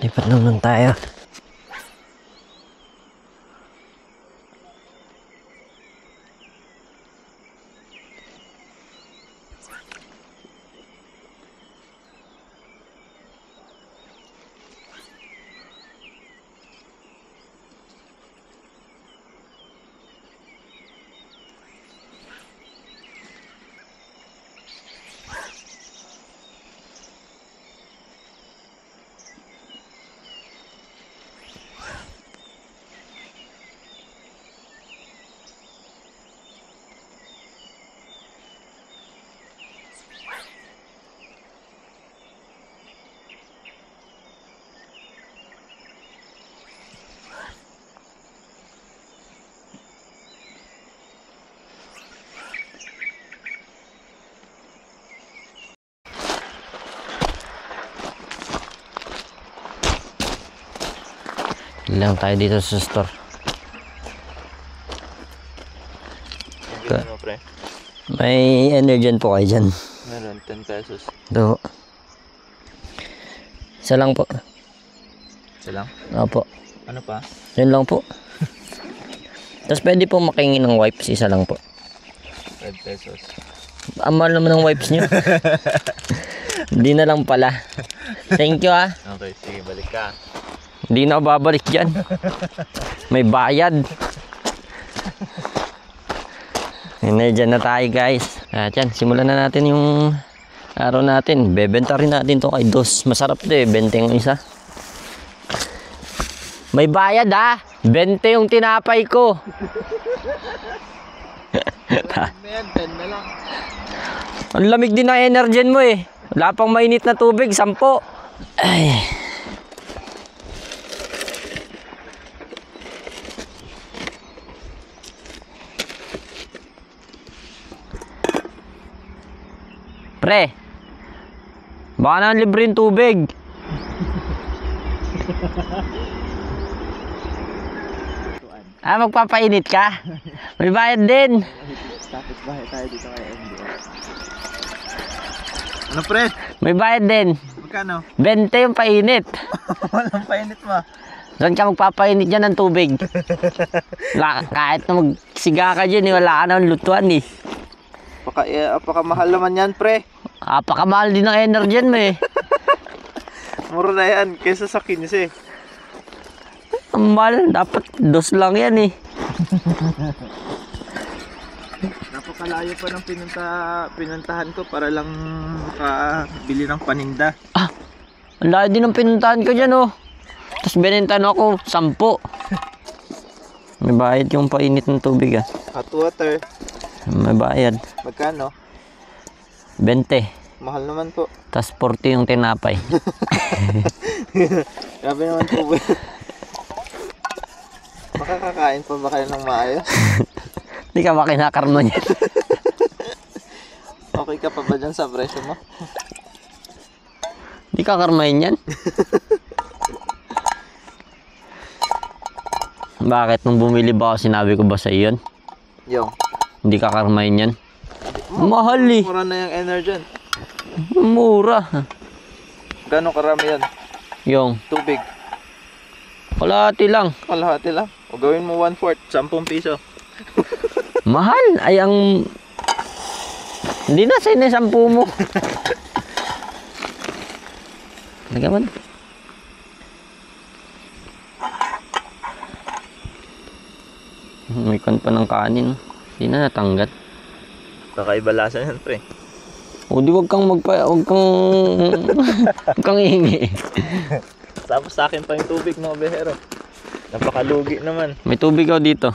[SPEAKER 1] Lipat naman tayo. Lang tayo dito sa store.
[SPEAKER 4] Ano, pre?
[SPEAKER 1] May energen po kayo dyan.
[SPEAKER 4] Meron, 10 pesos.
[SPEAKER 1] Do. Isa lang po.
[SPEAKER 4] Isa lang?
[SPEAKER 1] Opo.
[SPEAKER 4] Ano pa?
[SPEAKER 1] Yun lang po. Tapos pwede po makingi ng wipes. Isa lang po.
[SPEAKER 4] 5 pesos.
[SPEAKER 1] Ang mahal naman ng wipes nyo. Hindi na lang pala. Thank you ah.
[SPEAKER 4] Okay, sige, balik ka.
[SPEAKER 1] Hindi na ako babalik dyan. May bayad. Dyan na tayo guys. At yan, simulan na natin yung araw natin. Bebenta rin natin to kay Dos. Masarap to eh, 20 yung isa. May bayad ah. 20 yung tinapay ko. Ang lamig din ng Energen mo eh. Wala pang mainit na tubig, 10. Ay. Pre, baka na libre yung tubig. Magpapainit ka? May bayad din.
[SPEAKER 4] Tapos bahay tayo dito kay MDS. Ano pre?
[SPEAKER 1] May bayad din.
[SPEAKER 4] Magkano?
[SPEAKER 1] 20 yung painit.
[SPEAKER 4] Walang painit mo.
[SPEAKER 1] Saan ka magpapainit dyan ng tubig? Kahit na magsiga ka dyan, wala ka na lutuan eh.
[SPEAKER 4] Apakamahal naman yan pre.
[SPEAKER 1] Apakamahal din ng Energen mo eh.
[SPEAKER 4] Mura na yan kaysa sa 15.
[SPEAKER 1] Ang mahal, dapat 2 lang yan eh.
[SPEAKER 4] Napakalayo pa ng pinuntahan ko para lang makabili ng paninda.
[SPEAKER 1] Ang layo din ng pinuntahan ko dyan oh. Tapos binentahan ako 10. May bayad yung painit ng tubig ah.
[SPEAKER 4] Hot water.
[SPEAKER 1] May bayad.
[SPEAKER 4] Magkano?
[SPEAKER 1] 20.
[SPEAKER 4] Mahal naman po.
[SPEAKER 1] Tapos 40 yung tinapay.
[SPEAKER 4] Grabe naman po. Makakakain pa ba kayo ng maayos?
[SPEAKER 1] Hindi ka makinakarno niyan.
[SPEAKER 4] Okay ka pa ba dyan sa presyo mo?
[SPEAKER 1] Hindi ka karmahin yan. Bakit? Nung bumili ba ako, sinabi ko ba sa iyon?
[SPEAKER 4] Yung.
[SPEAKER 1] Hindi ka karmahin yan. Mahal eh.
[SPEAKER 4] Mura na yung Energen.
[SPEAKER 1] Mura.
[SPEAKER 4] Gano'ng karami yan?
[SPEAKER 1] Yung.
[SPEAKER 4] Tubig.
[SPEAKER 1] Kalahati lang.
[SPEAKER 4] Kalahati lang. O gawin mo 1/4, 10 piso.
[SPEAKER 1] Mahal. Ay ang... Hindi na sa 10 mo. Nagaman. May kan pa ng kanin. Hindi na natanggat.
[SPEAKER 4] Kakaiba lasa yan, pre.
[SPEAKER 1] O di wag kang wag kang ihingi.
[SPEAKER 4] Tapos sa akin pa yung tubig, mga behero. Napakalugi naman.
[SPEAKER 1] May tubig ako dito.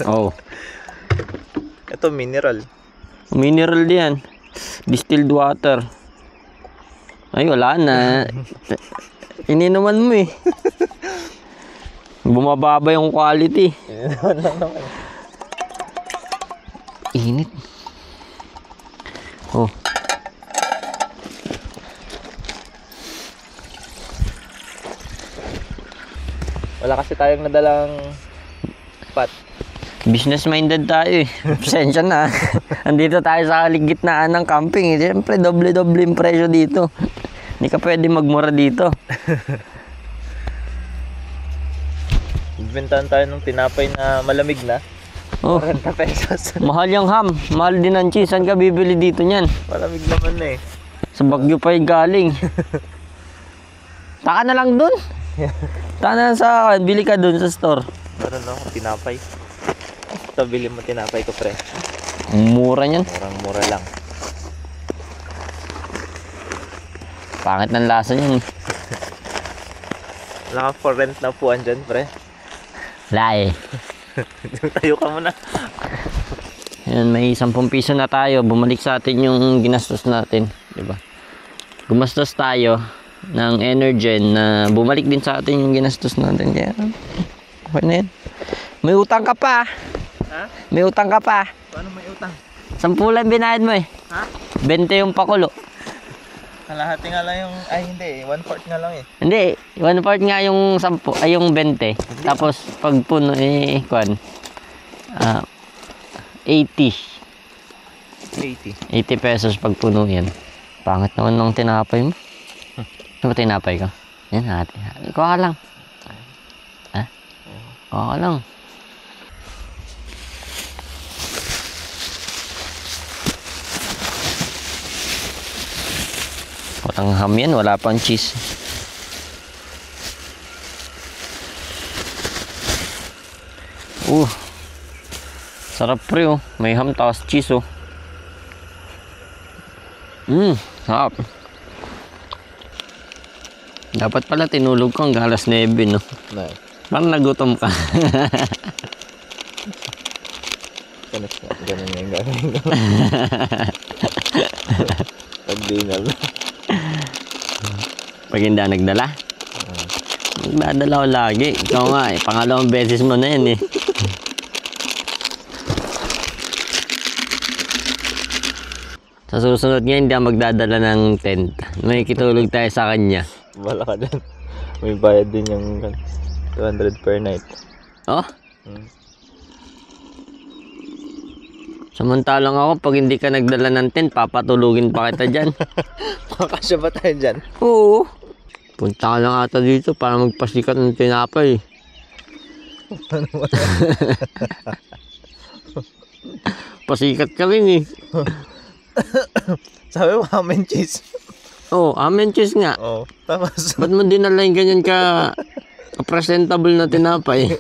[SPEAKER 1] Oh.
[SPEAKER 4] Ito, mineral.
[SPEAKER 1] Mineral diyan. Distilled water. Ay, wala na. Ininuman mo eh. Bumababa yung quality.
[SPEAKER 4] Ininuman lang naman.
[SPEAKER 1] Init. Oh.
[SPEAKER 4] Wala kasi tayong nadalang pot.
[SPEAKER 1] Business minded tayo eh. Pasensya na. Andito tayo sa gitnaan ng camping eh. Siyempre, doble-doble yung presyo dito. Hindi ka pwede magmura dito.
[SPEAKER 4] Bentahan tayo ng tinapay na malamig na.
[SPEAKER 1] Oh.
[SPEAKER 4] 40 pesos.
[SPEAKER 1] Mahal yung ham. Mahal din ang cheese. Saan ka bibili dito niyan?
[SPEAKER 4] Malamig naman na eh.
[SPEAKER 1] Sa Baguio pa yung galing. Taka na lang dun. Taka na lang sa akin. Bili ka dun sa store.
[SPEAKER 4] Meron akong tinapay. Ito, bili mo tinapay ko, pre.
[SPEAKER 1] Mura niyan.
[SPEAKER 4] Murang-mura lang.
[SPEAKER 1] Pangit ng lasa niyan.
[SPEAKER 4] Wala ka for rent na puan dyan, pre.
[SPEAKER 1] Wala eh.
[SPEAKER 4] Tayo ka muna.
[SPEAKER 1] Ayan, may 10 piso na tayo. Bumalik sa atin yung ginastos natin. Diba? Gumastos tayo ng Energen na bumalik din sa atin yung ginastos natin. Kaya, okay na yan. May utang ka pa.
[SPEAKER 4] Ha?
[SPEAKER 1] May utang ka pa.
[SPEAKER 4] Paano may utang?
[SPEAKER 1] 10 lang binayad mo eh.
[SPEAKER 4] Ha?
[SPEAKER 1] 20 yung pakulo.
[SPEAKER 4] Kalahati nga lang yung... Ay, hindi. 1/4 nga lang eh.
[SPEAKER 1] Hindi, 1/4 nga yung 10, ay yung 20. Tapos pag puno eh, kwan. 80.
[SPEAKER 4] 80.
[SPEAKER 1] 80 pesos pag puno yan. Pangit naman ng tinapay mo. Ano ba tinapay ko? Yan, hati. Kuha ka lang. Ha? Kuha ka lang. Walang ham yan, wala pang cheese. Sarap pre oh. May ham tapos cheese oh. Sarap. Dapat pala tinulog ko hanggang alas 9 no.
[SPEAKER 4] Nice.
[SPEAKER 1] Parang nagutom ka.
[SPEAKER 4] Ganun yung gagawin ko. Pag dinner.
[SPEAKER 5] Pag hindi ako nagdala. Nagdadala ko lagi. Ikaw nga eh. Pangalawang beses mo na yan eh. Sa susunod nga, hindi ako magdadala ng tent. May kitulog tayo sa kanya.
[SPEAKER 4] Wala ka dyan. May bayad din yung 200 per night.
[SPEAKER 5] Oh? Samantalang ako, pag hindi ka nagdala ng tent, papatulugin pa kita dyan.
[SPEAKER 4] Makasya ba tayo dyan?
[SPEAKER 5] Oo. Punta ka lang ata dito para magpasikat ng tinapay. Pasikat ka rin eh.
[SPEAKER 4] Sabi mo, ham and cheese.
[SPEAKER 5] Oo, amen cheese nga.
[SPEAKER 4] Oo, tapos
[SPEAKER 5] Ba't mo dinala yung ganyan ka presentable na tinapay?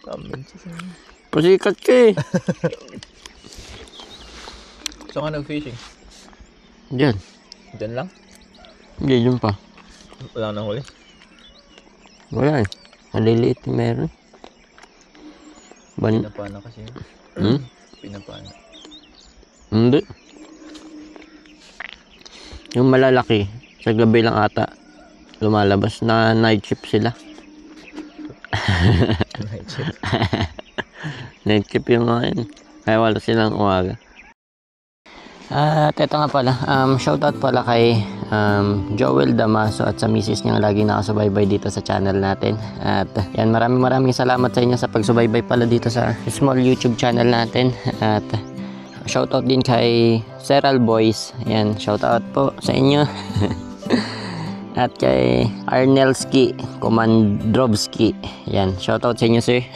[SPEAKER 4] ham and cheese.
[SPEAKER 5] Pasikat ka eh.
[SPEAKER 4] So ka nag-fishing?
[SPEAKER 5] Diyan.
[SPEAKER 4] Diyan lang?
[SPEAKER 5] Diyan yun pa.
[SPEAKER 4] Wala nang huli?
[SPEAKER 5] Wala eh. Maliliit yung meron.
[SPEAKER 4] Pinapana kasi. Pinapana.
[SPEAKER 5] Hindi. Yung malalaki, sa gabi lang ata lumalabas na night shift sila.
[SPEAKER 4] Night shift.
[SPEAKER 5] Night shift yung mga yun. Kaya wala silang umaga. At ito nga pala, shoutout pala kay Joel Damaso at sa misis niyang lagi nakasubaybay dito sa channel natin. At yan, maraming salamat sa inyo sa pagsubaybay pala dito sa small YouTube channel natin. At shoutout din kay Seral Boys. Yan, shoutout po sa inyo. At kay Arnelski Komandrovski. Yan, shoutout sa inyo sir.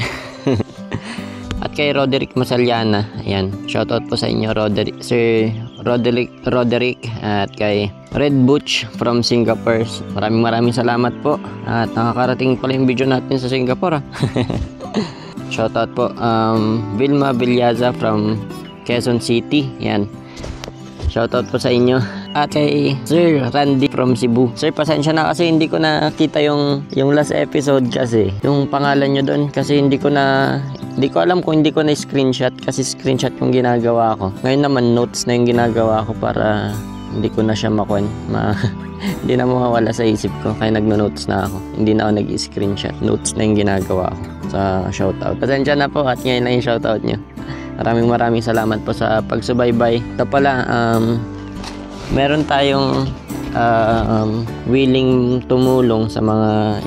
[SPEAKER 5] At kay Roderick Masaliana. Yan, shoutout po sa inyo Sir Roderick. At kay Red Butch from Singapore. Maraming salamat po. At nakakarating pala yung video natin sa Singapore. Shoutout po Vilma Villaza from Quezon City. Yan, shoutout po sa inyo. At kay Sir Randy from Cebu. Sir, pasensya na kasi hindi ko nakita yung last episode kasi. Yung pangalan nyo doon kasi hindi ko alam kung hindi ko na screenshot kasi screenshot yung ginagawa ko. Ngayon naman notes na yung ginagawa ko para hindi ko na siya hindi na mawawala sa isip ko. Kaya nagno-notes na ako. Hindi na ako nag-screenshot. Notes na yung ginagawa ko sa shoutout. Pasensya na po at ngayon na yung shoutout nyo. Maraming salamat po sa pagsubaybay. Ito pala, meron tayong willing tumulong sa mga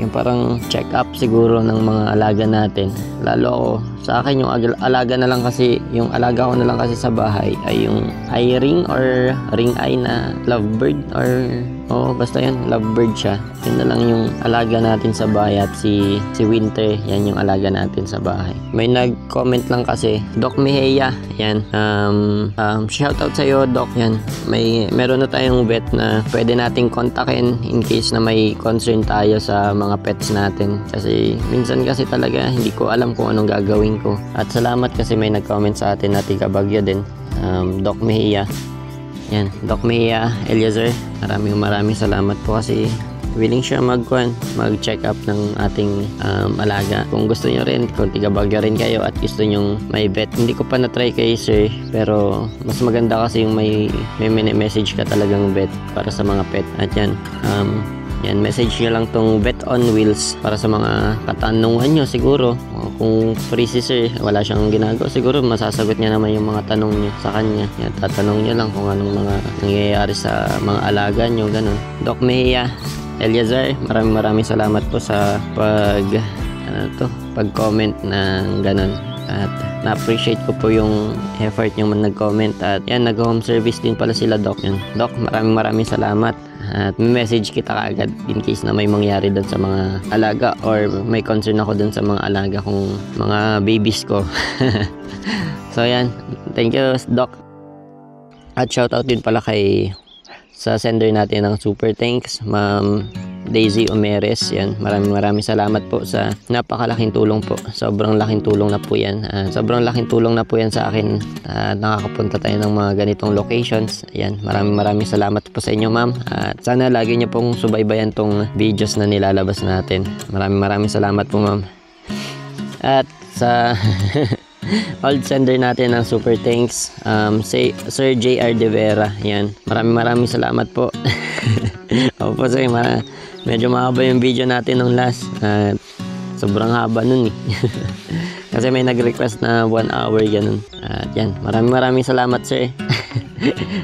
[SPEAKER 5] yung parang check up siguro ng mga alaga natin. Lalo ako, sa akin yung alaga na lang kasi, yung alaga ko na lang kasi sa bahay ay yung eye ring or ring eye na lovebird or basta yun, lovebird siya. Yun na lang yung alaga natin sa bahay at si Winter, yan yung alaga natin sa bahay. May nag-comment lang kasi, Doc Mejia, yan, shoutout sa'yo Doc, yan. Meron na tayong vet na pwede nating kontakin in case na may concern tayo sa mga pets natin. Kasi minsan kasi talaga hindi ko alam kung anong gagawin ko. At salamat kasi may nag-comment sa atin na tiga Baguio din, Doc Mejia. Yan, Doc Mejia Eliezer, maraming salamat po kasi willing siya mag-check up ng ating alaga. Kung gusto nyo rin, kung tiga Baguio rin kayo at gusto nyo may vet, hindi ko pa na-try kay sir, pero mas maganda kasi yung may message ka talagang vet para sa mga pet. At yan, message nyo lang tong Vet on Wheels para sa mga katanungan nyo siguro. Kung free si sir, wala siyang ginagawa, siguro masasagot niya naman yung mga tanong nyo sa kanya. Yan, tatanong nyo lang kung anong mga nangyayari sa mga alaga nyo, ganun. Doc Mejia Eliezer, maraming salamat po sa pag-comment ng ganun. At na-appreciate ko po yung effort nyo nag-comment. At yan, nag-home service din pala sila Doc. Yan, Doc, maraming salamat. At may message kita kaagad in case na may mangyari doon sa mga alaga or may concern ako doon sa mga alaga kong mga babies ko. So yan, thank you Doc. At shoutout din pala sa sender natin ng super thanks, Ma'am Daisy Omeres. Yan, maraming salamat po sa napakalaking tulong po. Sobrang laking tulong na po yan. Sobrang laking tulong na po yan sa akin. Nakakapunta tayo ng mga ganitong locations. Yan, maraming salamat po sa inyo ma'am. At sana lagi niyo pong subaybayan tong videos na nilalabas natin. Maraming salamat po ma'am. At sa old sender natin ng super thanks. Say Sir JR De Vera. Yan. Maraming salamat po. Opo sir, medyo mahaba yung video natin nung last. Sobrang haba nun eh. Kasi may nag-request na 1 hour ganun. At yan, maraming salamat sir.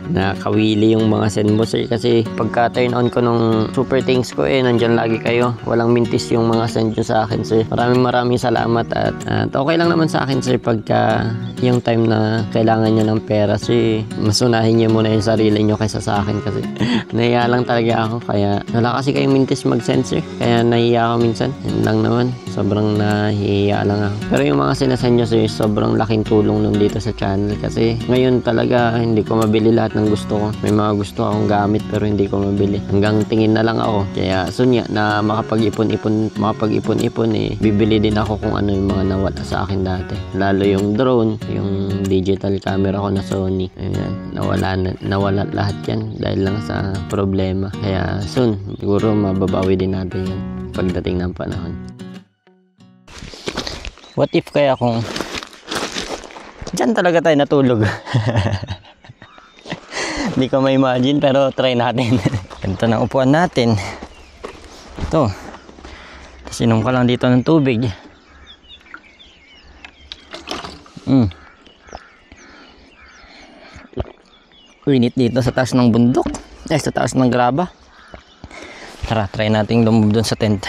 [SPEAKER 5] Nakawili yung mga send mo sir, kasi pagka turn on ko nung super thanks ko nandyan lagi kayo, walang mintis yung mga send nyo sa akin sir. Maraming salamat. At okay lang naman sa akin sir pagka yung time na kailangan nyo ng pera sir, masunahin nyo muna yung sarili nyo kaysa sa akin, kasi nahiya lang talaga ako, kaya wala kasi kayong mintis mag send sir, kaya nahiya ako minsan. Yun lang naman, sobrang nahiya lang ako. Pero yung mga sinasend nyo sir, sobrang laking tulong nung dito sa channel, kasi ngayon talaga hindi ko mabili lahat ng gusto ko. May mga gusto akong gamit pero hindi ko mabili. Hanggang tingin na lang ako. Kaya sunya na makapag-ipon-ipon bibili din ako kung ano yung mga nawala sa akin dati. Lalo yung drone, yung digital camera ko na Sony. Ayan, nawala lahat yan dahil lang sa problema. Kaya soon, siguro mababawi din natin yan pagdating ng panahon. What if kaya kung dyan talaga tayo natulog? Hindi ko ma-imagine, pero try natin. Ganito na upuan natin. Ito. Tapos inom ka lang dito ng tubig. Init dito sa taas ng bundok. Sa taas ng graba. Tara, try natin lumubog doon sa tent.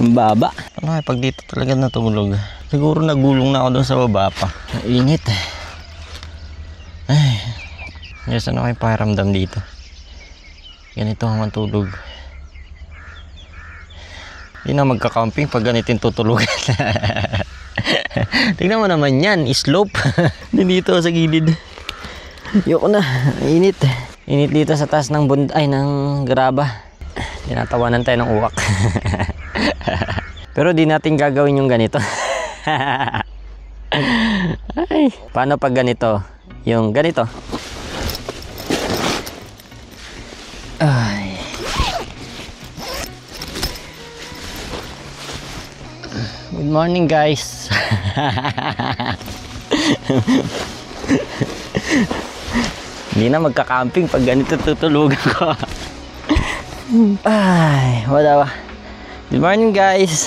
[SPEAKER 5] Ang baba. Ano kaya pag dito talaga natulog? Siguro nagulong na ako doon sa baba pa. Init. Ay. Yes, ano kayo pakiramdam dito? Ganito ang matulog. Hindi na magka-camping pag ganitin tutulugan. Tingnan mo naman yan, slope. Dito sa gilid. Yoko na, init. Init dito sa taas ng ng graba. Tinatawanan tayo ng uwak. Pero di natin gagawin yung ganito. Ay, paano pag ganito? Yung ganito. Ay. Good morning guys. Hindi na magka-camping pag ganito tutulugan ko. Ay, wala ba? Good morning guys.